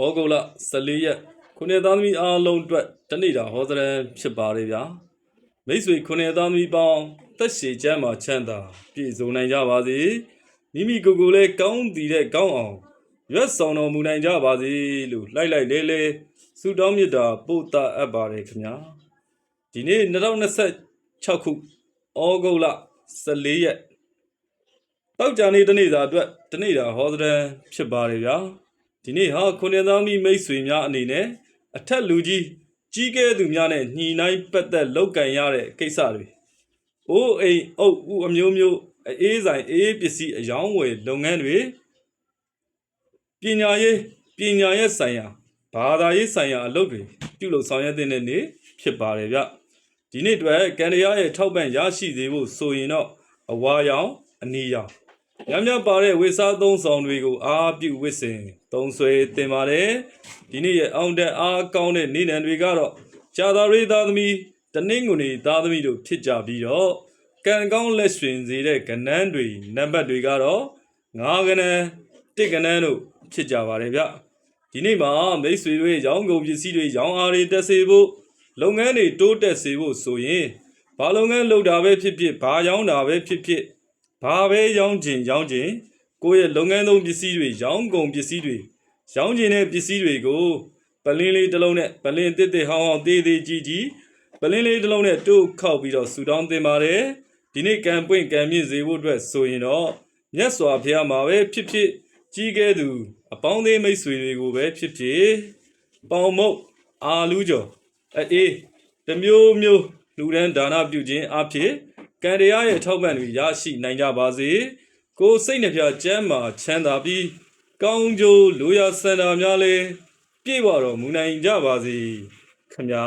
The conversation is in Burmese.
ဩဂုတ်လ14ရက်ခုနှစ်သားသမီးအားလုံးအတွက်တနေ့တာဟောသရံဖြစ်ပါလေဗျာမိတ်ဆွေခုနှစ်သားသမီးပေါင်းသက်ရှည်ချမ်းသာချမ်းသာပြည့်စုံနိုင်ကြပါစေမိမိကိုယ်ကိုယ်လည်းကောင်းတည်တဲ့ကောင်းအောင်ရွတ်ဆောင်တော်မူနိုင်ကြပါစေလို့လိုက်လဲဆုတောင်းမေတ္တာပို့သအပ်ပါတယ်ခင်ဗျာဒီနေ့2026ခုဩဂုတ်လ14ရက်တောက်ကြနေ့တနေ့သာအတွက်တနေ့တာဟောသရံဖြစ်ပါလေဗျာဒီနေ့ဟာခုနှစ်သားမိမိတ်ဆွေများအနေနဲ့အထက်လူကြီးကဲသူများနဲ့ညှိနှိုင်းပတ်သက်လောက်ကန်ရတဲ့ကိစ္စတွေအိုးအိမ်အုပ်ဦးအမျိုးမျိုးအေးဆိုင်အေးပစ္စည်းအယောင်းဝယ်လုပ်ငန်းတွေပညာရေးဆိုင်ရာဘာသာရေးဆိုင်ရာအလုပ်တွေပြုလုပ်ဆောင်ရွက်တဲ့နေ့ဖြစ်ပါတယ်ဗျဒီနေ့အတွက်ကံတရားရဲ့ထောက်ပံ့ရရှိစေဖို့ဆိုရင်တော့အဝါရောင်အနီရောင်များပါတဲ့ဝိစားသုံးဆောင်တွေကိုအားပြုဝစ်စင်သုံးဆွဲတင်ပါတယ်ဒီနေ့ရဲ့အောင်တဲ့အားကောင်းတဲ့နေ့နံတွေကတော့ဂျာသာရိသားသမီးတနင်္ဂနွေသားသမီးတို့ဖြစ်ကြပြီးတော့ကံကောင်းလက်ရွှင်စေတဲ့ကဏ္ဍတွေနံပါတ်တွေကတော့9ကဏ္ဍ1ကဏ္ဍတို့ဖြစ်ကြပါတယ်ဗျဒီနေ့မှာမိတ်ဆွေတွေရောင်းကုန်ပစ္စည်းတွေရောင်းအားတွေတက်စေဖို့လုပ်ငန်းတွေတိုးတက်စေဖို့ဆိုရင်ဘာလုပ်ငန်းလုပ်တာပဲဖြစ်ဖြစ်ဘာရောင်းတာပဲဖြစ်ဖြစ်ဘာပဲရောင်းခြင်းကိုယ့်ရဲ့လုပ်ငန်းသုံးပစ္စည်းတွေရောင်းကုန်ပစ္စည်းတွေရောင်းခြင်းတဲ့ပစ္စည်းတွေကိုပလင်းလေးတစ်လုံးနဲ့ပလင်းတစ်ဟောင်းသေးကြီးပလင်းလေးတစ်လုံးနဲ့တိုးခောက်ပြီးတော့ဆူတောင်းတင်ပါတယ်ဒီနေ့ကံပွင့်ကံမြင့်စေဖို့အတွက်ဆိုရင်တော့မြတ်စွာဘုရားမှာပဲဖြစ်ကြီးကဲသူအပေါင်းသေးမိတ်ဆွေတွေကိုပဲဖြစ်ပေါင်မုတ်အာလူးကျော်အေးတမျိုးလူဒန်းဒါနပြုခြင်းအဖြစ်ကံတရားရဲ့ထောက်ပံ့တွေရရှိနိုင်ကြပါစေကိုယ်စိတ်နှပြကျမ်းမာချမ်းသာပြီးကောင်းကျိုးလိုရာဆန္ဒများလည်းပြည့်ဝတော်မူနိုင်ကြပါစေခမညာ